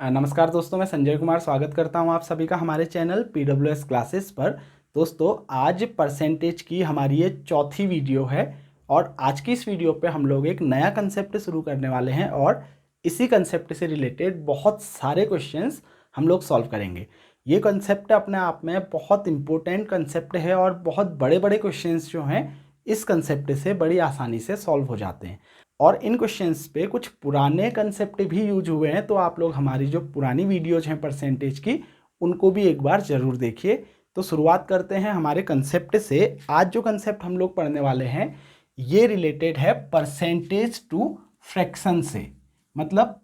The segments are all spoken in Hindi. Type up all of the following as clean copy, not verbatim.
नमस्कार दोस्तों, मैं संजय कुमार स्वागत करता हूं आप सभी का हमारे चैनल PWS क्लासेस पर। दोस्तों, आज परसेंटेज की हमारी ये चौथी वीडियो है और आज की इस वीडियो पे हम लोग एक नया कंसेप्ट शुरू करने वाले हैं और इसी कंसेप्ट से रिलेटेड बहुत सारे क्वेश्चंस हम लोग सॉल्व करेंगे। ये कंसेप्ट अपने आप में बहुत इंपॉर्टेंट कंसेप्ट है और बहुत बड़े बड़े क्वेश्चंस जो हैं इस कंसेप्ट से बड़ी आसानी से सॉल्व हो जाते हैं। और इन क्वेश्चंस पे कुछ पुराने कंसेप्ट भी यूज हुए हैं, तो आप लोग हमारी जो पुरानी वीडियोज हैं परसेंटेज की उनको भी एक बार ज़रूर देखिए। तो शुरुआत करते हैं हमारे कंसेप्ट से। आज जो कंसेप्ट हम लोग पढ़ने वाले हैं ये रिलेटेड है परसेंटेज टू फ्रैक्शन से। मतलब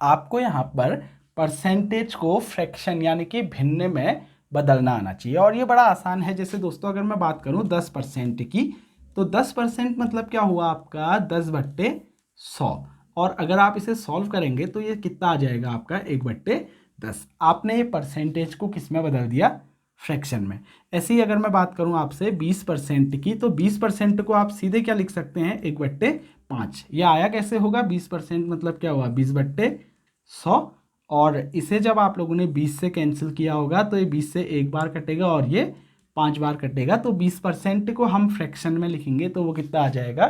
आपको यहाँ पर परसेंटेज को फ्रैक्शन यानी कि भिन्न में बदलना आना चाहिए और ये बड़ा आसान है। जैसे दोस्तों, अगर मैं बात करूँ 10% की, तो 10% मतलब क्या हुआ आपका 10/100। और अगर आप इसे सॉल्व करेंगे तो ये कितना आ जाएगा आपका 1/10। आपने ये परसेंटेज को किस में बदल दिया? फ्रैक्शन में। ऐसे ही अगर मैं बात करूं आपसे 20% की, तो 20% को आप सीधे क्या लिख सकते हैं? 1/5। ये आया कैसे होगा? 20% मतलब क्या हुआ? 20/100। और इसे जब आप लोगों ने 20 से कैंसिल किया होगा तो ये 20 से एक बार कटेगा और ये 5 बार कटेगा। तो 20% को हम फ्रैक्शन में लिखेंगे तो वो कितना आ जाएगा?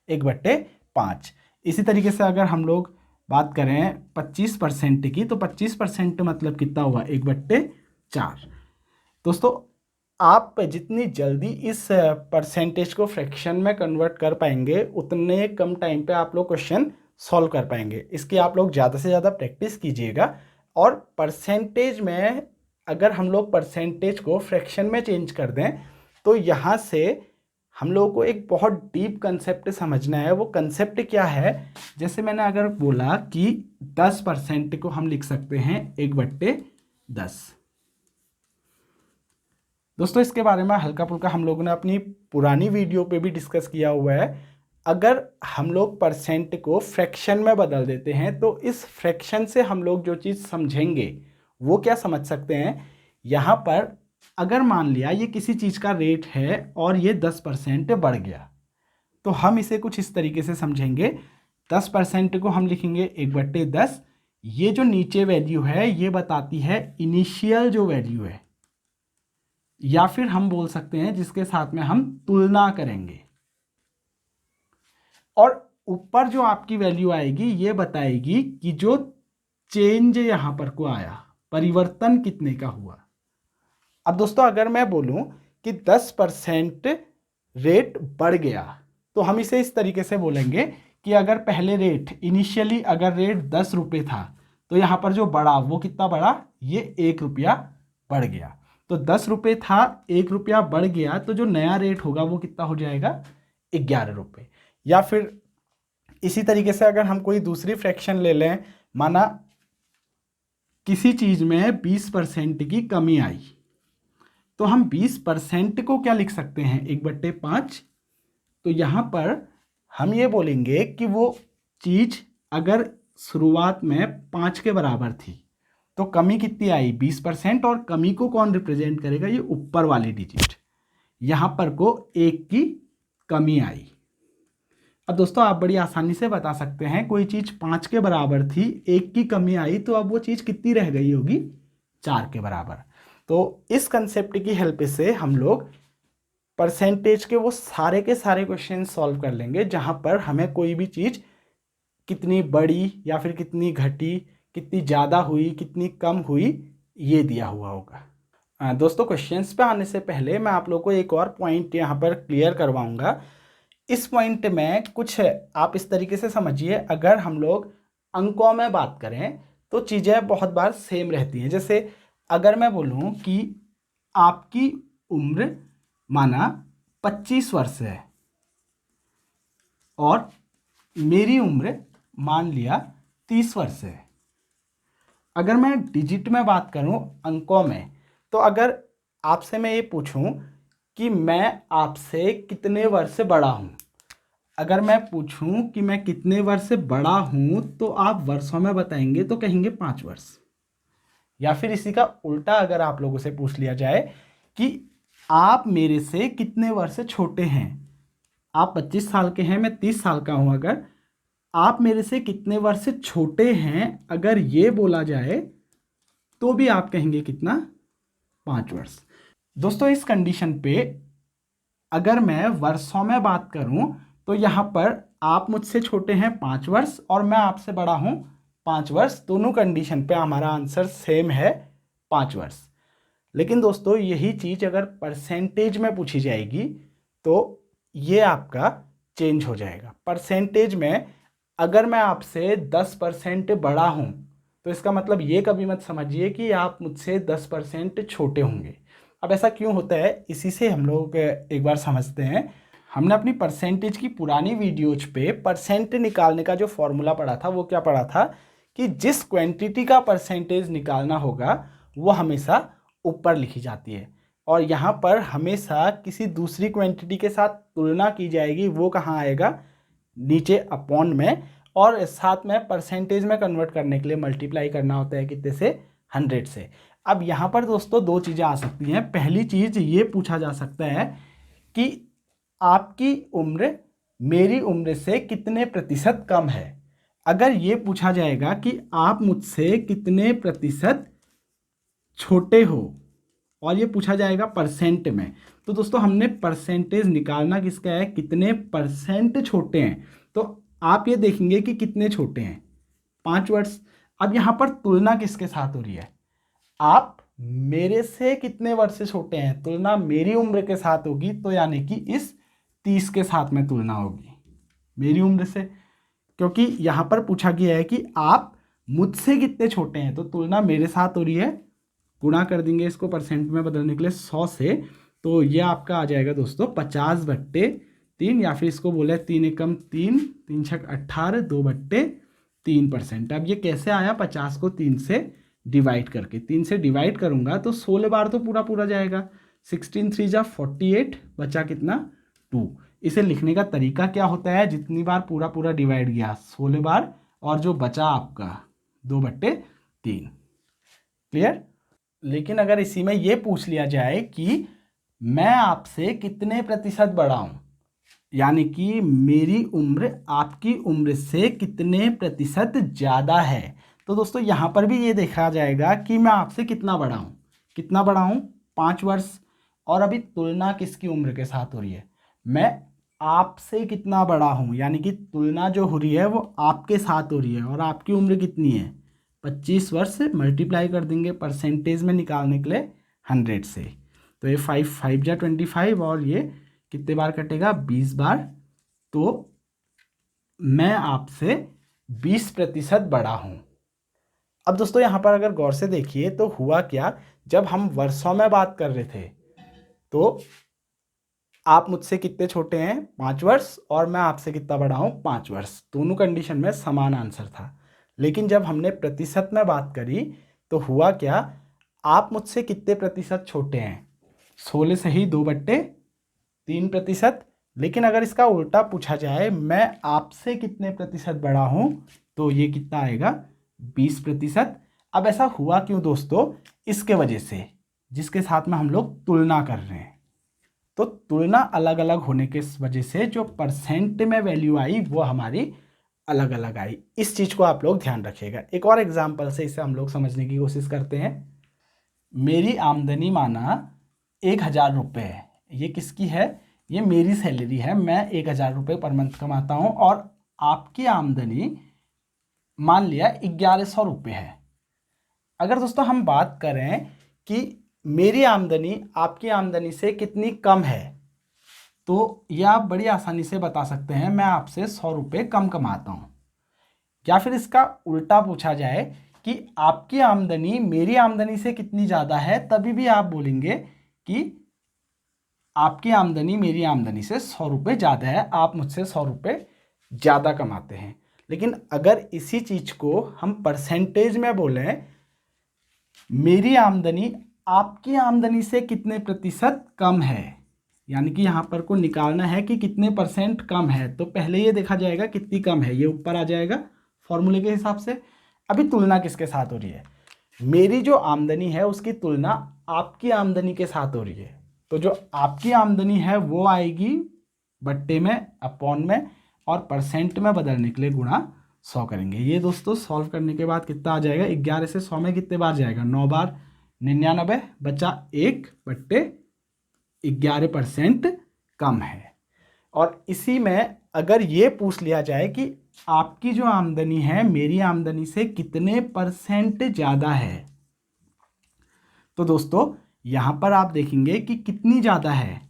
1/5। इसी तरीके से अगर हम लोग बात करें 25% की, तो 25% मतलब कितना हुआ? 1/4। दोस्तों, आप जितनी जल्दी इस परसेंटेज को फ्रैक्शन में कन्वर्ट कर पाएंगे उतने कम टाइम पे आप लोग क्वेश्चन सॉल्व कर पाएंगे। इसकी आप लोग ज़्यादा से ज़्यादा प्रैक्टिस कीजिएगा। और परसेंटेज में अगर हम लोग परसेंटेज को फ्रैक्शन में चेंज कर दें तो यहाँ से हम लोगों को एक बहुत डीप कंसेप्ट समझना है। वो कंसेप्ट क्या है? जैसे मैंने अगर बोला कि 10% को हम लिख सकते हैं 1/10। दोस्तों, इसके बारे में हल्का फुल्का हम लोगों ने अपनी पुरानी वीडियो पे भी डिस्कस किया हुआ है। अगर हम लोग परसेंट को फ्रैक्शन में बदल देते हैं तो इस फ्रैक्शन से हम लोग जो चीज़ समझेंगे वो क्या समझ सकते हैं? यहाँ पर अगर मान लिया ये किसी चीज़ का रेट है और ये 10% बढ़ गया, तो हम इसे कुछ इस तरीके से समझेंगे। 10% को हम लिखेंगे 1/10। ये जो नीचे वैल्यू है ये बताती है इनिशियल जो वैल्यू है, या फिर हम बोल सकते हैं जिसके साथ में हम तुलना करेंगे। और ऊपर जो आपकी वैल्यू आएगी ये बताएगी कि जो चेंज यहां पर को आया, परिवर्तन कितने का हुआ। अब दोस्तों, अगर मैं बोलूं कि 10% रेट बढ़ गया तो हम इसे इस तरीके से बोलेंगे कि अगर पहले रेट इनिशियली अगर रेट 10 रुपये था तो यहाँ पर जो बढ़ा वो कितना बढ़ा? ये 1 रुपया बढ़ गया। तो 10 रुपये था, 1 रुपया बढ़ गया, तो जो नया रेट होगा वो कितना हो जाएगा? 11 रुपये। या फिर इसी तरीके से अगर हम कोई दूसरी फ्रैक्शन ले लें, माना किसी चीज़ में 20% की कमी आई, तो हम 20% को क्या लिख सकते हैं? 1/5। तो यहाँ पर हम ये बोलेंगे कि वो चीज़ अगर शुरुआत में 5 के बराबर थी तो कमी कितनी आई? 20%। और कमी को कौन रिप्रेजेंट करेगा? ये ऊपर वाली डिजिट। यहाँ पर को 1 की कमी आई। अब दोस्तों, आप बड़ी आसानी से बता सकते हैं कोई चीज़ 5 के बराबर थी, 1 की कमी आई, तो अब वो चीज़ कितनी रह गई होगी? 4 के बराबर। तो इस कंसेप्ट की हेल्प से हम लोग परसेंटेज के वो सारे के सारे क्वेश्चन सॉल्व कर लेंगे जहां पर हमें कोई भी चीज़ कितनी बढ़ी या फिर कितनी घटी, कितनी ज़्यादा हुई, कितनी कम हुई, ये दिया हुआ होगा। दोस्तों, क्वेश्चंस पे आने से पहले मैं आप लोगों को एक और पॉइंट यहाँ पर क्लियर करवाऊंगा। इस पॉइंट में कुछ आप इस तरीके से समझिए, अगर हम लोग अंकों में बात करें तो चीज़ें बहुत बार सेम रहती हैं। जैसे अगर मैं बोलूँ कि आपकी उम्र माना 25 वर्ष है और मेरी उम्र मान लिया 30 वर्ष है। अगर मैं डिजिट में बात करूं, अंकों में, तो अगर आपसे मैं ये पूछूं कि मैं आपसे कितने वर्ष बड़ा हूं, अगर मैं पूछूं कि मैं कितने वर्ष बड़ा हूं तो आप वर्षों में बताएंगे तो कहेंगे 5 वर्ष। या फिर इसी का उल्टा अगर आप लोगों से पूछ लिया जाए कि आप मेरे से कितने वर्ष छोटे हैं, आप 25 साल के हैं, मैं 30 साल का हूं अगर, आप मेरे से कितने वर्ष छोटे हैं, अगर ये बोला जाए तो भी आप कहेंगे कितना, 5 वर्ष। दोस्तों इस कंडीशन पे अगर मैं वर्षों में बात करूं तो यहाँ पर आप मुझसे छोटे हैं 5 वर्ष और मैं आपसे बड़ा हूं 5 वर्ष। दोनों कंडीशन पे हमारा आंसर सेम है, 5 वर्ष। लेकिन दोस्तों यही चीज़ अगर परसेंटेज में पूछी जाएगी तो ये आपका चेंज हो जाएगा। परसेंटेज में अगर मैं आपसे 10% बड़ा हूँ तो इसका मतलब ये कभी मत समझिए कि आप मुझसे 10% छोटे होंगे। अब ऐसा क्यों होता है, इसी से हम लोग एक बार समझते हैं। हमने अपनी परसेंटेज की पुरानी वीडियोज पे परसेंट निकालने का जो फॉर्मूला पढ़ा था वो क्या पढ़ा था कि जिस क्वांटिटी का परसेंटेज निकालना होगा वो हमेशा ऊपर लिखी जाती है और यहाँ पर हमेशा किसी दूसरी क्वांटिटी के साथ तुलना की जाएगी, वो कहाँ आएगा, नीचे अपॉन में, और साथ में परसेंटेज में कन्वर्ट करने के लिए मल्टीप्लाई करना होता है कितने से, 100 से। अब यहाँ पर दोस्तों दो चीज़ें आ सकती हैं। पहली चीज़ ये पूछा जा सकता है कि आपकी उम्र मेरी उम्र से कितने प्रतिशत कम है। अगर ये पूछा जाएगा कि आप मुझसे कितने प्रतिशत छोटे हो और ये पूछा जाएगा परसेंट में, तो दोस्तों हमने परसेंटेज निकालना किसका है, कितने परसेंट छोटे हैं। तो आप ये देखेंगे कि कितने छोटे हैं, 5 वर्ष। अब यहाँ पर तुलना किसके साथ हो रही है, आप मेरे से कितने वर्ष से छोटे हैं, तुलना मेरी उम्र के साथ होगी, तो यानी कि इस 30 के साथ में तुलना होगी मेरी उम्र से, क्योंकि यहाँ पर पूछा गया है कि आप मुझसे कितने छोटे हैं, तो तुलना मेरे साथ हो रही है। गुणा कर देंगे इसको परसेंट में बदलने के लिए 100 से, तो ये आपका आ जाएगा दोस्तों 50/3, या फिर इसको बोले 3 एकम 3, 3 छक 18, 2/3%। अब ये कैसे आया, 50 को 3 से डिवाइड करके, 3 से डिवाइड करूंगा तो 16 बार तो पूरा पूरा जाएगा, 16 3 जा 48, बचा कितना 2। इसे लिखने का तरीका क्या होता है, जितनी बार पूरा पूरा डिवाइड गया 16 बार, और जो बचा आपका 2/3। क्लियर। लेकिन अगर इसी में ये पूछ लिया जाए कि मैं आपसे कितने प्रतिशत बड़ा हूं, यानी कि मेरी उम्र आपकी उम्र से कितने प्रतिशत ज़्यादा है, तो दोस्तों यहाँ पर भी ये देखा जाएगा कि मैं आपसे कितना बड़ा हूँ, कितना बड़ा हूँ, 5 वर्ष। और अभी तुलना किसकी उम्र के साथ हो रही है, मैं आपसे कितना बड़ा हूँ, यानी कि तुलना जो हो रही है वो आपके साथ हो रही है, और आपकी उम्र कितनी है, 25 वर्ष से मल्टीप्लाई कर देंगे परसेंटेज में निकालने के लिए 100 से, तो ये 5 5 जा 25, और ये कितने बार कटेगा, 20 बार। तो मैं आपसे 20% बड़ा हूं। अब दोस्तों यहाँ पर अगर गौर से देखिए तो हुआ क्या, जब हम वर्षों में बात कर रहे थे तो आप मुझसे कितने छोटे हैं, 5 वर्ष, और मैं आपसे कितना बड़ा हूं, 5 वर्ष। दोनों कंडीशन में समान आंसर था। लेकिन जब हमने प्रतिशत में बात करी तो हुआ क्या, आप मुझसे कितने प्रतिशत छोटे हैं, 16 से ही 2/3%। लेकिन अगर इसका उल्टा पूछा जाए, मैं आपसे कितने प्रतिशत बड़ा हूं, तो ये कितना आएगा, 20%। अब ऐसा हुआ क्यों दोस्तों, इसके वजह से जिसके साथ में हम लोग तुलना कर रहे हैं, तो तुलना अलग अलग होने के वजह से जो परसेंट में वैल्यू आई वो हमारी अलग अलग आई। इस चीज़ को आप लोग ध्यान रखिएगा। एक और एग्जांपल से इसे हम लोग समझने की कोशिश करते हैं। मेरी आमदनी माना 1000 रुपये है, ये किसकी है, ये मेरी सैलरी है, मैं 1000 रुपये पर मंथ कमाता हूँ, और आपकी आमदनी मान लिया 1100 रुपये है। अगर दोस्तों हम बात करें कि मेरी आमदनी आपकी आमदनी से कितनी कम है, तो यह आप बड़ी आसानी से बता सकते हैं, मैं आपसे 100 रुपये कम कमाता हूँ। या फिर इसका उल्टा पूछा जाए कि आपकी आमदनी मेरी आमदनी से कितनी ज़्यादा है, तभी भी आप बोलेंगे कि आपकी आमदनी मेरी आमदनी से 100 रुपये ज़्यादा है, आप मुझसे 100 रुपये ज़्यादा कमाते हैं। लेकिन अगर इसी चीज़ को हम परसेंटेज में बोलें, मेरी आमदनी आपकी आमदनी से कितने प्रतिशत कम है, यानी कि यहाँ पर को निकालना है कि कितने परसेंट कम है, तो पहले ये देखा जाएगा कितनी कम है, ये ऊपर आ जाएगा फॉर्मूले के हिसाब से। अभी तुलना किसके साथ हो रही है, मेरी जो आमदनी है उसकी तुलना आपकी आमदनी के साथ हो रही है, तो जो आपकी आमदनी है वो आएगी बट्टे में, अपॉन में, और परसेंट में बदलने के लिए गुणा 100 करेंगे। ये दोस्तों सॉल्व करने के बाद कितना आ जाएगा, 11 से 100 में कितने बार जाएगा, 9 बार, 99 बचा 1/11% कम है। और इसी में अगर ये पूछ लिया जाए कि आपकी जो आमदनी है मेरी आमदनी से कितने % ज़्यादा है, तो दोस्तों यहाँ पर आप देखेंगे कि कितनी ज़्यादा है,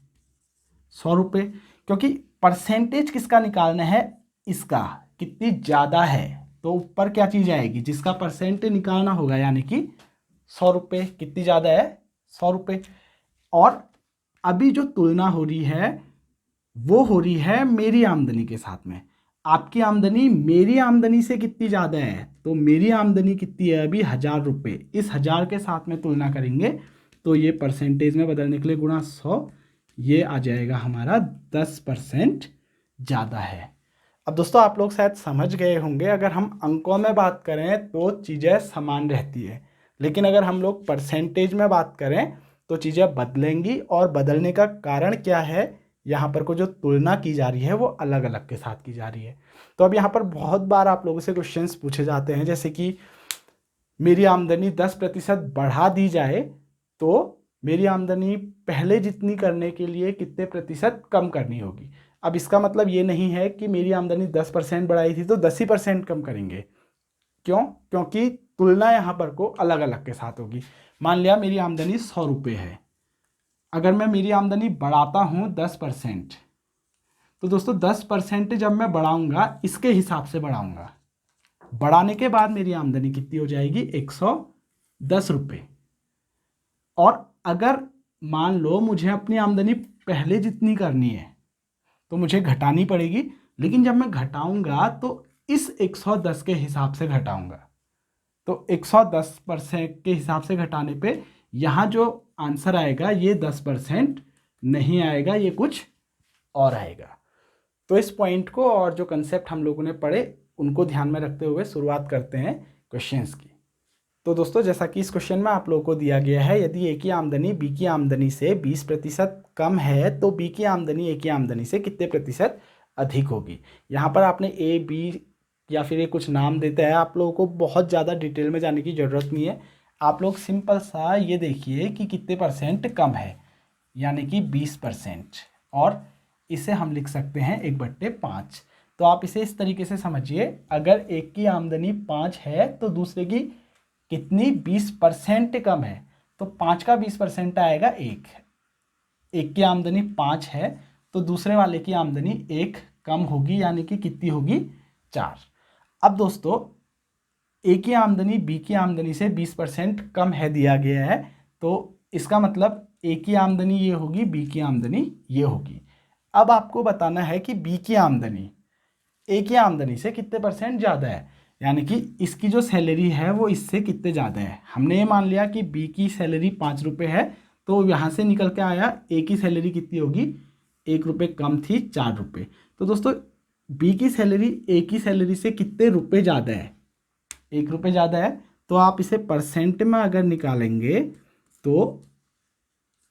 100 रुपये, क्योंकि परसेंटेज किसका निकालना है, इसका कितनी ज़्यादा है, तो ऊपर क्या चीज़ आएगी, जिसका परसेंट निकालना होगा, यानी कि 100 रुपये। कितनी ज़्यादा है, 100 रुपये। और अभी जो तुलना हो रही है वो हो रही है मेरी आमदनी के साथ में। आपकी आमदनी मेरी आमदनी से कितनी ज़्यादा है, तो मेरी आमदनी कितनी है अभी, 1000 रुपये। इस 1000 के साथ में तुलना करेंगे तो ये परसेंटेज में बदलने के लिए गुणा 100, ये आ जाएगा हमारा 10% ज़्यादा है। अब दोस्तों आप लोग शायद समझ गए होंगे, अगर हम अंकों में बात करें तो चीज़ें समान रहती है, लेकिन अगर हम लोग परसेंटेज में बात करें तो चीज़ें बदलेंगी। और बदलने का कारण क्या है, यहाँ पर को जो तुलना की जा रही है वो अलग अलग के साथ की जा रही है। तो अब यहाँ पर बहुत बार आप लोगों से क्वेश्चंस पूछे जाते हैं, जैसे कि मेरी आमदनी 10% बढ़ा दी जाए तो मेरी आमदनी पहले जितनी करने के लिए कितने प्रतिशत कम करनी होगी। अब इसका मतलब ये नहीं है कि मेरी आमदनी 10% बढ़ाई थी तो 10% कम करेंगे। क्यों, क्योंकि तुलना यहाँ पर को अलग अलग के साथ होगी। मान लिया मेरी आमदनी 100 रुपये है, अगर मैं मेरी आमदनी बढ़ाता हूँ 10%, तो दोस्तों 10% जब मैं बढ़ाऊँगा इसके हिसाब से बढ़ाऊँगा, बढ़ाने के बाद मेरी आमदनी कितनी हो जाएगी, 110 रुपये। और अगर मान लो मुझे अपनी आमदनी पहले जितनी करनी है तो मुझे घटानी पड़ेगी, लेकिन जब मैं घटाऊँगा तो इस 110 के हिसाब से घटाऊँगा। तो 110% के हिसाब से घटाने पे यहाँ जो आंसर आएगा ये 10% नहीं आएगा, ये कुछ और आएगा। तो इस पॉइंट को और जो कंसेप्ट हम लोगों ने पढ़े उनको ध्यान में रखते हुए शुरुआत करते हैं क्वेश्चंस की। तो दोस्तों जैसा कि इस क्वेश्चन में आप लोगों को दिया गया है, यदि ए की आमदनी बी की आमदनी से 20% कम है तो बी की आमदनी ए की आमदनी से कितने प्रतिशत अधिक होगी। यहाँ पर आपने ए बी या फिर ये कुछ नाम देता है, आप लोगों को बहुत ज़्यादा डिटेल में जाने की ज़रूरत नहीं है। आप लोग सिंपल सा ये देखिए कि कितने % कम है, यानी कि 20%, और इसे हम लिख सकते हैं 1/5। तो आप इसे इस तरीके से समझिए, अगर एक की आमदनी 5 है तो दूसरे की कितनी, 20% कम है, तो 5 का 20% आएगा 1। एक की आमदनी 5 है तो दूसरे वाले की आमदनी 1 कम होगी, यानी कि कितनी होगी, 4। अब दोस्तों ए की आमदनी बी की आमदनी से 20% कम है दिया गया है, तो इसका मतलब ए की आमदनी ये होगी, बी की आमदनी ये होगी। अब आपको बताना है कि बी की आमदनी ए की आमदनी से कितने % ज़्यादा है, यानी कि इसकी जो सैलरी है वो इससे कितने ज़्यादा है। हमने ये मान लिया कि बी की सैलरी 5 रुपये है, तो यहाँ से निकल के आया ए की सैलरी कितनी होगी, 1 रुपये कम थी, 4 रुपये। तो दोस्तों बी की सैलरी ए की सैलरी से कितने रुपये ज़्यादा है, 1 रुपये ज़्यादा है। तो आप इसे परसेंट में अगर निकालेंगे तो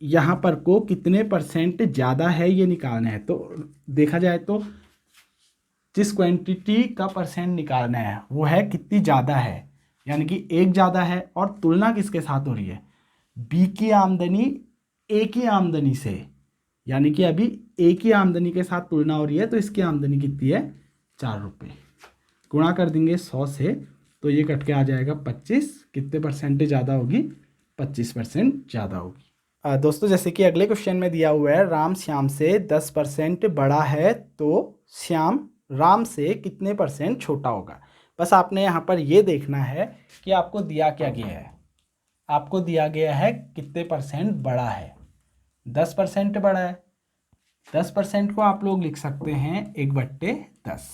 यहाँ पर को कितने % ज़्यादा है ये निकालना है। तो देखा जाए तो जिस क्वांटिटी का % निकालना है वो है कितनी ज़्यादा है, यानी कि 1 ज़्यादा है। और तुलना किसके साथ हो रही है, बी की आमदनी ए की आमदनी से, यानी कि अभी ए की आमदनी के साथ तुलना हो रही है, तो इसकी आमदनी कितनी है, 4 रुपये। गुणा कर देंगे 100 से तो ये कट के आ जाएगा 25। कितने % ज़्यादा होगी, 25% ज़्यादा होगी। दोस्तों जैसे कि अगले क्वेश्चन में दिया हुआ है, राम श्याम से 10% बड़ा है तो श्याम राम से कितने % छोटा होगा। बस आपने यहाँ पर ये देखना है कि आपको दिया क्या गया है, आपको दिया गया है कितने % बड़ा है, 10% बड़ा है। 10% को आप लोग लिख सकते हैं 1/10।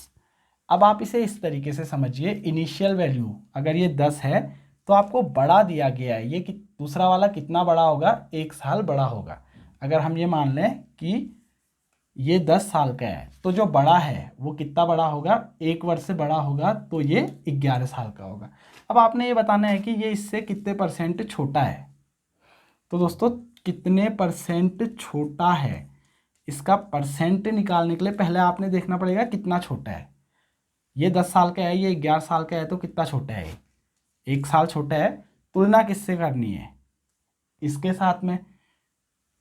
अब आप इसे इस तरीके से समझिए, इनिशियल वैल्यू अगर ये 10 है तो आपको बड़ा दिया गया है, ये कि दूसरा वाला कितना बड़ा होगा, 1 साल बड़ा होगा। अगर हम ये मान लें कि ये 10 साल का है तो जो बड़ा है वो कितना बड़ा होगा, 1 वर्ष से बड़ा होगा, तो ये 11 साल का होगा। अब आपने ये बताना है कि ये इससे कितने % छोटा है। तो दोस्तों कितने % छोटा है, इसका परसेंट निकालने के लिए पहले आपने देखना पड़ेगा कितना छोटा है। ये 10 साल का है, ये 11 साल का है, तो कितना छोटा है, 1 साल छोटा है। तुलना किससे करनी है, इसके साथ में।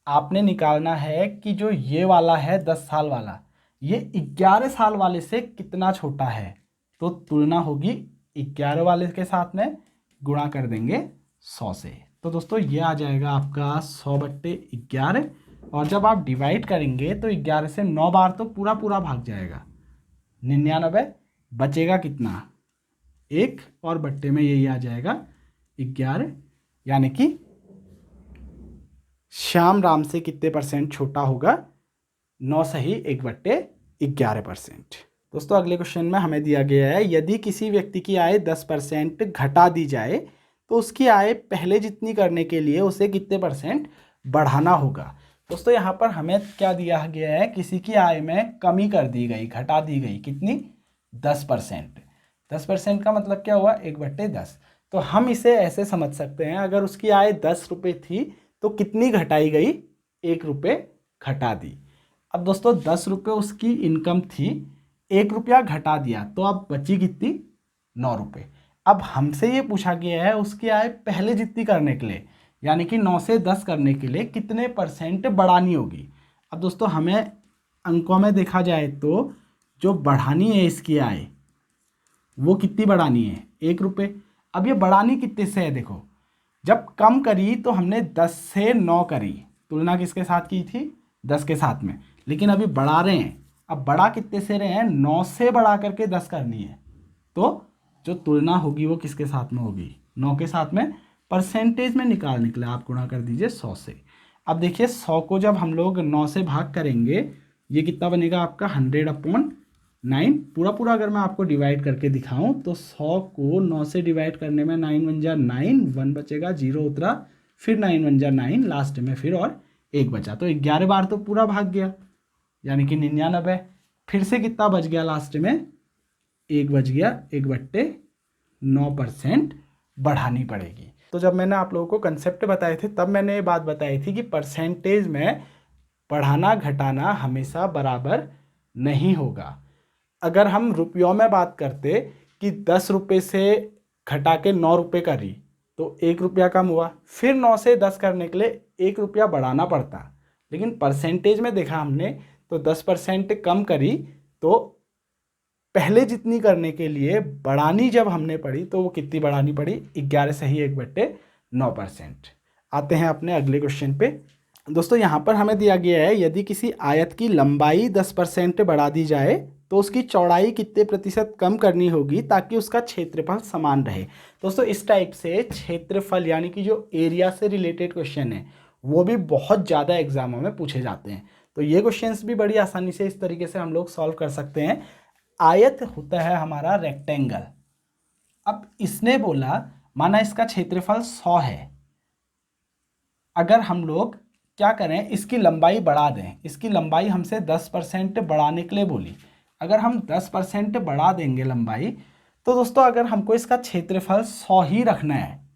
आपने निकालना है कि जो ये वाला है 10 साल वाला, ये 11 साल वाले से कितना छोटा है। तो तुलना होगी 11 वाले के साथ में, गुणा कर देंगे 100 से। तो दोस्तों ये आ जाएगा आपका 100/11। और जब आप डिवाइड करेंगे तो 11 से 9 बार तो पूरा पूरा भाग जाएगा, 99। बचेगा कितना, 1, और बट्टे में यही आ जाएगा 11। यानी कि श्याम राम से कितने परसेंट छोटा होगा, 9 सही 1/11%। दोस्तों अगले क्वेश्चन में हमें दिया गया है, यदि किसी व्यक्ति की आय 10% घटा दी जाए तो उसकी आय पहले जितनी करने के लिए उसे कितने परसेंट बढ़ाना होगा। दोस्तों यहाँ पर हमें क्या दिया गया है, किसी की आय में कमी कर दी गई, घटा दी गई, कितनी, 10%। 10% का मतलब क्या हुआ, 1/10। तो हम इसे ऐसे समझ सकते हैं, अगर उसकी आय 10 रुपये थी तो कितनी घटाई गई, 1 रुपये घटा दी। अब दोस्तों 10 रुपये उसकी इनकम थी, 1 रुपया घटा दिया तो अब बची कितनी, 9 रुपये। अब हमसे ये पूछा गया है उसकी आय पहले जितनी करने के लिए, यानी कि 9 से 10 करने के लिए कितने परसेंट बढ़ानी होगी। अब दोस्तों हमें अंकों में देखा जाए तो जो बढ़ानी है इसकी आय, वो कितनी बढ़ानी है, 1 रुपये। अब ये बढ़ानी कितने से है, देखो जब कम करी तो हमने 10 से 9 करी, तुलना किसके साथ की थी, 10 के साथ में। लेकिन अभी बढ़ा रहे हैं, अब बढ़ा कितने से रहे हैं, 9 से बढ़ा करके 10 करनी है। तो जो तुलना होगी वो किसके साथ में होगी, 9 के साथ में। परसेंटेज में निकालने के लिए आप गुणा कर दीजिए 100 से। अब देखिए 100 को जब हम लोग 9 से भाग करेंगे, ये कितना बनेगा आपका, 100/9। पूरा पूरा अगर मैं आपको डिवाइड करके दिखाऊं तो 100 को 9 से डिवाइड करने में 9 वन जा 9, 1 बचेगा, 0 उतरा, फिर 9 वन जा 9, लास्ट में फिर और 1 बचा, तो 11 बार तो पूरा भाग गया, यानी कि 99। फिर से कितना बच गया लास्ट में, 1 बच गया, 1/9% बढ़ानी पड़ेगी। तो जब मैंने आप लोगों को कंसेप्ट बताए थे तब मैंने ये बात बताई थी कि परसेंटेज में बढ़ाना घटाना हमेशा बराबर नहीं होगा। अगर हम रुपयों में बात करते कि 10 रुपये से घटा के 9 रुपये करी तो 1 रुपया कम हुआ, फिर 9 से 10 करने के लिए 1 रुपया बढ़ाना पड़ता। लेकिन परसेंटेज में देखा हमने तो 10% कम करी तो पहले जितनी करने के लिए बढ़ानी जब हमने पड़ी तो वो कितनी बढ़ानी पड़ी, 11 सही 1/9%। आते हैं अपने अगले क्वेश्चन पे। दोस्तों यहाँ पर हमें दिया गया है, यदि किसी आयत की लंबाई 10% बढ़ा दी जाए तो उसकी चौड़ाई कितने प्रतिशत कम करनी होगी ताकि उसका क्षेत्रफल समान रहे। दोस्तों इस टाइप से क्षेत्रफल यानी कि जो एरिया से रिलेटेड क्वेश्चन है वो भी बहुत ज़्यादा एग्जामों में पूछे जाते हैं। तो ये क्वेश्चंस भी बड़ी आसानी से इस तरीके से हम लोग सॉल्व कर सकते हैं। आयत होता है हमारा रेक्टेंगल। अब इसने बोला, माना इसका क्षेत्रफल 100 है, अगर हम लोग क्या करें, इसकी लंबाई बढ़ा दें, इसकी लंबाई हमसे 10% बढ़ाने के लिए बोली। अगर हम 10% बढ़ा देंगे लंबाई, तो दोस्तों अगर हमको इसका क्षेत्रफल 100 ही रखना है,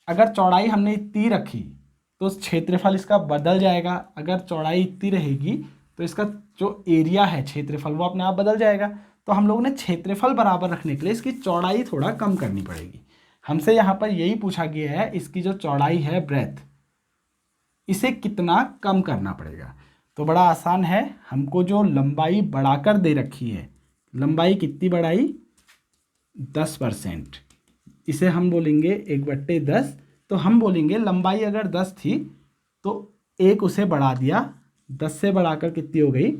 अगर चौड़ाई हमने इतनी रखी तो क्षेत्रफल इसका बदल जाएगा। अगर चौड़ाई इतनी रहेगी तो इसका जो एरिया है क्षेत्रफल वो अपने आप बदल जाएगा। तो हम लोगों ने क्षेत्रफल बराबर रखने के लिए इसकी चौड़ाई थोड़ा कम करनी पड़ेगी। हमसे यहाँ पर यही पूछा गया है, इसकी जो चौड़ाई है ब्रेथ, इसे कितना कम करना पड़ेगा। तो बड़ा आसान है, हमको जो लंबाई बढ़ाकर दे रखी है, लंबाई कितनी बढ़ाई, 10%, इसे हम बोलेंगे 1/10। तो हम बोलेंगे लंबाई अगर 10 थी तो 1 उसे बढ़ा दिया, 10 से बढ़ाकर कितनी हो गई,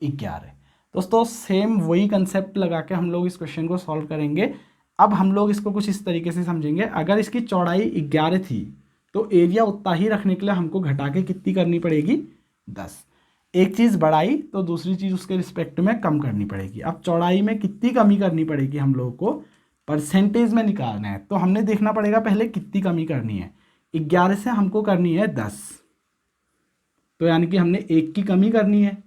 11। दोस्तों सेम वही कंसेप्ट लगा के हम लोग इस क्वेश्चन को सॉल्व करेंगे। अब हम लोग इसको कुछ इस तरीके से समझेंगे, अगर इसकी चौड़ाई 11 थी तो एरिया उतना ही रखने के लिए हमको घटा के कितनी करनी पड़ेगी, 10। एक चीज़ बढ़ाई तो दूसरी चीज़ उसके रिस्पेक्ट में कम करनी पड़ेगी। अब चौड़ाई में कितनी कमी करनी पड़ेगी हम लोगों को परसेंटेज में निकालना है, तो हमने देखना पड़ेगा पहले कितनी कमी करनी है। 11 से हमको करनी है 10, तो यानी कि हमने 1 की कमी करनी है।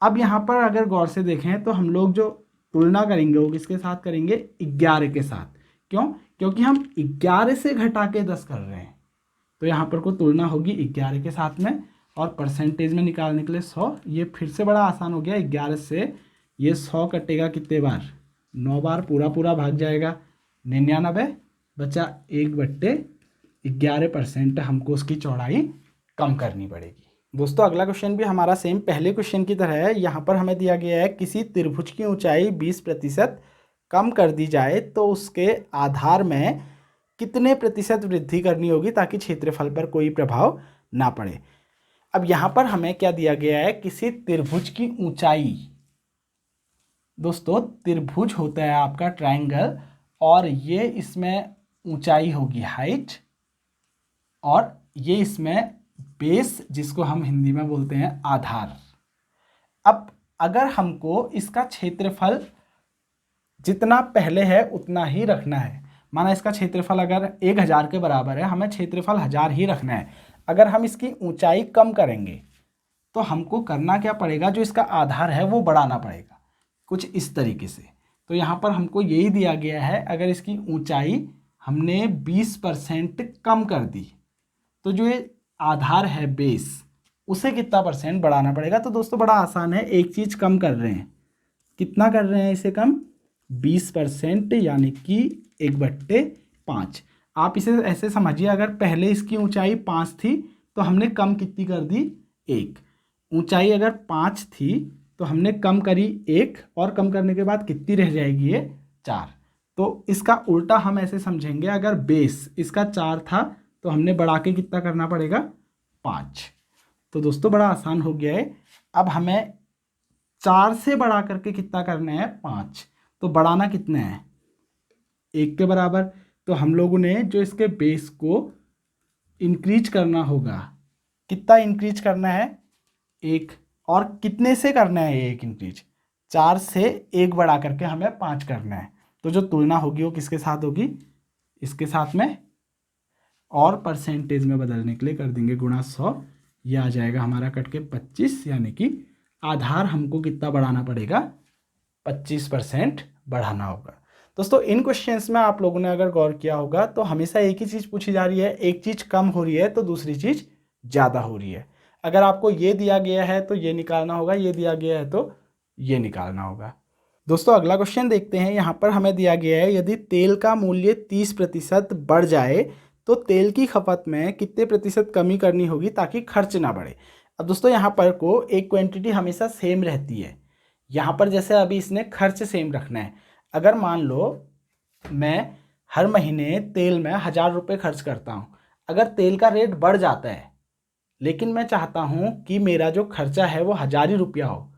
अब यहाँ पर अगर गौर से देखें तो हम लोग जो तुलना करेंगे वो किसके साथ करेंगे, 11 के साथ। क्यों, क्योंकि हम 11 से घटा के 10 कर रहे हैं, तो यहाँ पर को तुलना होगी 11 के साथ में। और परसेंटेज में निकालने के लिए 100। ये फिर से बड़ा आसान हो गया, 11 से ये 100 कटेगा कितने बार, 9 बार, पूरा पूरा भाग जाएगा, 99 बचा 1/11%। हमको उसकी चौड़ाई कम करनी पड़ेगी। दोस्तों अगला क्वेश्चन भी हमारा सेम पहले क्वेश्चन की तरह है। यहाँ पर हमें दिया गया है किसी त्रिभुज की ऊंचाई 20% कम कर दी जाए तो उसके आधार में कितने प्रतिशत वृद्धि करनी होगी ताकि क्षेत्रफल पर कोई प्रभाव ना पड़े। अब यहाँ पर हमें क्या दिया गया है, किसी त्रिभुज की ऊंचाई। दोस्तों त्रिभुज होता है आपका ट्रायंगल, और ये इसमें ऊंचाई होगी हाइट, और ये इसमें बेस, जिसको हम हिंदी में बोलते हैं आधार। अब अगर हमको इसका क्षेत्रफल जितना पहले है उतना ही रखना है, माना इसका क्षेत्रफल अगर 1000 के बराबर है, हमें क्षेत्रफल 1000 ही रखना है। अगर हम इसकी ऊंचाई कम करेंगे तो हमको करना क्या पड़ेगा, जो इसका आधार है वो बढ़ाना पड़ेगा, कुछ इस तरीके से। तो यहाँ पर हमको यही दिया गया है, अगर इसकी ऊंचाई हमने 20% कम कर दी तो जो ये आधार है बेस, उसे कितना परसेंट बढ़ाना पड़ेगा। तो दोस्तों बड़ा आसान है, एक चीज़ कम कर रहे हैं, कितना कर रहे हैं इसे कम, 20%, यानी कि 1/5। आप इसे ऐसे समझिए, अगर पहले इसकी ऊंचाई 5 थी तो हमने कम कितनी कर दी, 1। ऊंचाई अगर 5 थी तो हमने कम करी 1, और कम करने के बाद कितनी रह जाएगी, ये 4। तो इसका उल्टा हम ऐसे समझेंगे, अगर बेस इसका 4 था तो हमने बढ़ा के कितना करना पड़ेगा, 5। तो दोस्तों बड़ा आसान हो गया है। अब हमें 4 से बढ़ा करके कितना करना है, 5। तो बढ़ाना कितना है, 1 के बराबर। तो हम लोगों ने जो इसके बेस को इंक्रीज करना होगा, कितना इंक्रीज करना है, 1। और कितने से करना है ये 1 इंक्रीज, 4 से 1 बढ़ा करके हमें 5 करना है। तो जो तुलना होगी वो किसके साथ होगी, इसके साथ में, और परसेंटेज में बदलने के लिए कर देंगे गुणा 100। ये आ जाएगा हमारा कट के 25, यानी कि आधार हमको कितना बढ़ाना पड़ेगा, 25% बढ़ाना होगा। दोस्तों इन क्वेश्चंस में आप लोगों ने अगर गौर किया होगा तो हमेशा एक ही चीज़ पूछी जा रही है, एक चीज़ कम हो रही है तो दूसरी चीज़ ज़्यादा हो रही है। अगर आपको ये दिया गया है तो ये निकालना होगा, ये दिया गया है तो ये निकालना होगा। दोस्तों अगला क्वेश्चन देखते हैं। यहाँ पर हमें दिया गया है, यदि तेल का मूल्य 30% बढ़ जाए तो तेल की खपत में कितने प्रतिशत कमी करनी होगी ताकि खर्च ना बढ़े। अब दोस्तों यहाँ पर को एक क्वांटिटी हमेशा सेम रहती है। यहाँ पर जैसे अभी इसने खर्च सेम रखना है। अगर मान लो मैं हर महीने तेल में 1000 रुपये खर्च करता हूँ, अगर तेल का रेट बढ़ जाता है लेकिन मैं चाहता हूँ कि मेरा जो खर्चा है वो 1000 ही रुपया हो,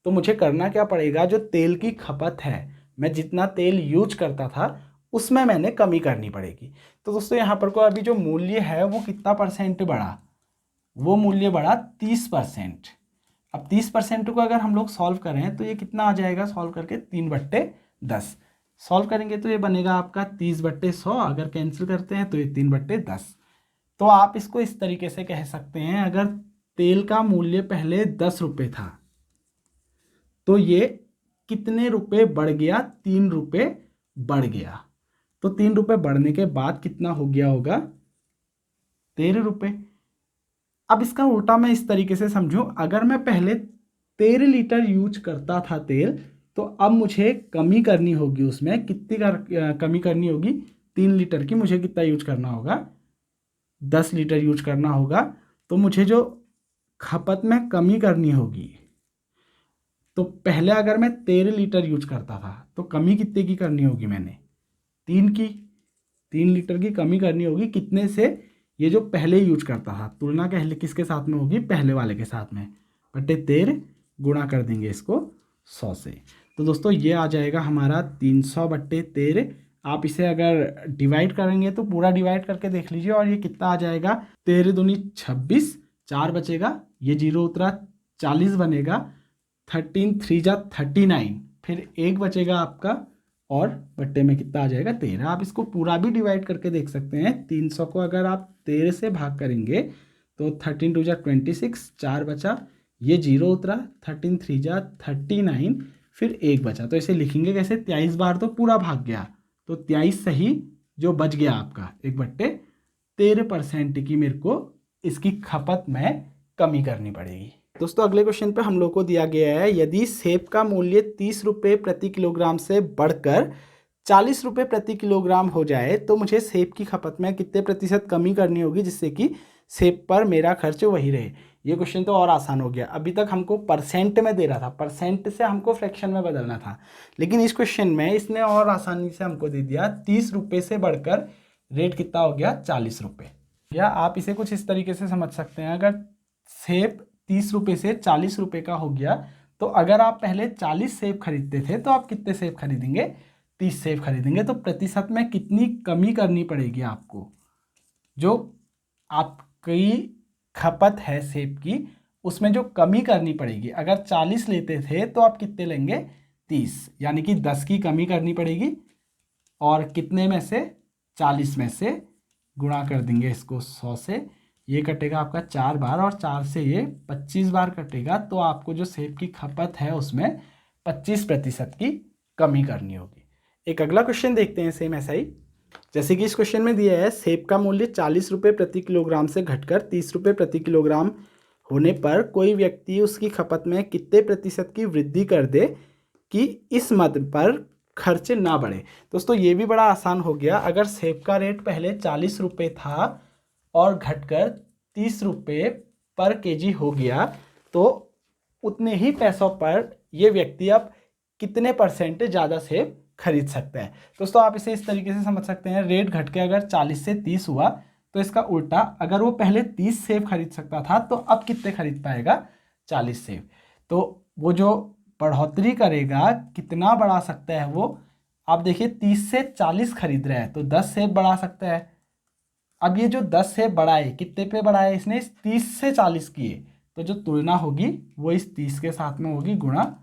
तो मुझे करना क्या पड़ेगा, जो तेल की खपत है, मैं जितना तेल यूज करता था उसमें मैंने कमी करनी पड़ेगी। तो दोस्तों यहाँ पर को अभी जो मूल्य है वो कितना परसेंट बढ़ा, वो मूल्य बढ़ा 30%। अब 30% को अगर हम लोग सॉल्व करें तो ये कितना आ जाएगा, सॉल्व करके 3/10 सॉल्व करेंगे तो ये बनेगा आपका 30/100। अगर कैंसिल करते हैं तो ये 3/10। तो आप इसको इस तरीके से कह सकते हैं, अगर तेल का मूल्य पहले 10 रुपये था तो ये कितने रुपए बढ़ गया, 3 रुपये बढ़ गया। तो 3 रुपये बढ़ने के बाद कितना हो गया होगा, 13 रुपये। अब इसका उल्टा मैं इस तरीके से समझूं, अगर मैं पहले 13 लीटर यूज करता था तेल, तो अब मुझे कमी करनी होगी, उसमें कितनी कमी करनी होगी, 3 लीटर की मुझे कितना यूज करना होगा, 10 लीटर यूज करना होगा। तो मुझे जो खपत में कमी करनी होगी, तो पहले अगर मैं 13 लीटर यूज करता था तो कमी कितने की करनी होगी, मैंने 3 की, 3 लीटर की कमी करनी होगी, कितने से, ये जो पहले यूज करता था। तुलना किसके साथ में होगी, पहले वाले के साथ में, बटे 13 गुणा कर देंगे इसको 100 से। तो दोस्तों ये आ जाएगा हमारा 300/13। आप इसे अगर डिवाइड करेंगे तो पूरा डिवाइड करके देख लीजिए, और ये कितना आ जाएगा, 13 दूनी 26, 4 बचेगा, ये 0 उतरा, 40 बनेगा, 13 3 जा 39, फिर 1 बचेगा आपका, और बट्टे में कितना आ जाएगा, 13। आप इसको पूरा भी डिवाइड करके देख सकते हैं। 300 को अगर आप 13 से भाग करेंगे तो 13 2 जा 26, 4 बचा, ये 0 उतरा, 13 3 जा 39, फिर 1 बचा। तो इसे लिखेंगे कैसे, 23 बार तो पूरा भाग गया, तो 23 सही जो बच गया आपका 1/13% की मेरे को इसकी खपत में कमी करनी पड़ेगी। दोस्तों अगले क्वेश्चन पे हम लोग को दिया गया है, यदि सेब का मूल्य 30 रुपये प्रति किलोग्राम से बढ़कर 40 रुपये प्रति किलोग्राम हो जाए तो मुझे सेब की खपत में कितने प्रतिशत कमी करनी होगी जिससे कि सेब पर मेरा खर्च वही रहे। ये क्वेश्चन तो और आसान हो गया। अभी तक हमको परसेंट में दे रहा था, परसेंट से हमको फ्रैक्शन में बदलना था, लेकिन इस क्वेश्चन में इसने और आसानी से हमको दे दिया 30 रुपये से बढ़कर रेट कितना हो गया 40 रुपये। या आप इसे कुछ इस तरीके से समझ सकते हैं, अगर सेब 30 रुपये से 40 रुपये का हो गया तो अगर आप पहले 40 सेब खरीदते थे तो आप कितने सेब खरीदेंगे, 30 सेब खरीदेंगे। तो प्रतिशत में कितनी कमी करनी पड़ेगी आपको, जो आपकी खपत है सेब की उसमें जो कमी करनी पड़ेगी। अगर 40 लेते थे तो आप कितने लेंगे 30, यानी कि 10 की कमी करनी पड़ेगी और कितने में से 40 में से गुणा कर देंगे इसको 100 से, ये कटेगा आपका 4 बार और 4 से ये 25 बार कटेगा। तो आपको जो सेब की खपत है उसमें 25% की कमी करनी होगी। एक अगला क्वेश्चन देखते हैं सेम ऐसा ही, जैसे कि इस क्वेश्चन में दिया है सेब का मूल्य 40 रुपये प्रति किलोग्राम से घटकर 30 रुपये प्रति किलोग्राम होने पर कोई व्यक्ति उसकी खपत में कितने प्रतिशत की वृद्धि कर दे कि इस मद पर खर्च ना बढ़े। दोस्तों ये भी बड़ा आसान हो गया। अगर सेब का रेट पहले 40 रुपये था और घटकर 30 रुपये पर केजी हो गया तो उतने ही पैसों पर ये व्यक्ति अब कितने परसेंट ज़्यादा सेब खरीद सकता है। दोस्तों आप इसे इस तरीके से समझ सकते हैं, रेट घट के अगर 40 से 30 हुआ तो इसका उल्टा, अगर वो पहले 30 सेब खरीद सकता था तो अब कितने खरीद पाएगा 40 सेब। तो वो जो बढ़ोतरी करेगा कितना बढ़ा सकता है वो, आप देखिए 30 से 40 खरीद रहा है तो 10 सेब बढ़ा सकता है। अब ये जो 10 सेब बढ़ाए कितने पे बढ़ाए इसने, इस 30 से 40 किए, तो जो तुलना होगी वो इस 30 के साथ में होगी गुणा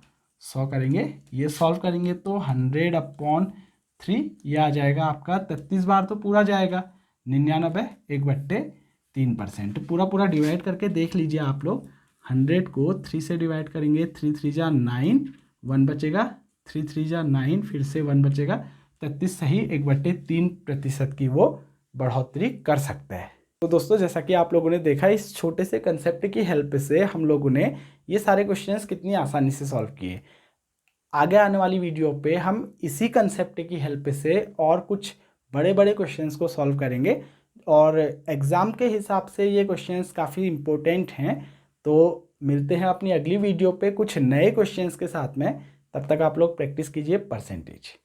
100 करेंगे। ये सॉल्व करेंगे तो 100/3 ये आ जाएगा आपका 33 बार तो पूरा जाएगा 99 1/3%। पूरा डिवाइड करके देख लीजिए आप लोग, 100 को 3 से डिवाइड करेंगे, 3 3 जा 9, 1 बचेगा, 3 3 जा 9, फिर से 1 बचेगा, 33 सही 1/3% की वो बढ़ोतरी कर सकता है। तो दोस्तों जैसा कि आप लोगों ने देखा, इस छोटे से कंसेप्ट की हेल्प से हम लोगों ने ये सारे क्वेश्चंस कितनी आसानी से सॉल्व किए। आगे आने वाली वीडियो पे हम इसी कंसेप्ट की हेल्प से और कुछ बड़े बड़े क्वेश्चंस को सॉल्व करेंगे और एग्ज़ाम के हिसाब से ये क्वेश्चंस काफ़ी इम्पोर्टेंट हैं। तो मिलते हैं अपनी अगली वीडियो पे कुछ नए क्वेश्चंस के साथ में, तब तक आप लोग प्रैक्टिस कीजिए परसेंटेज।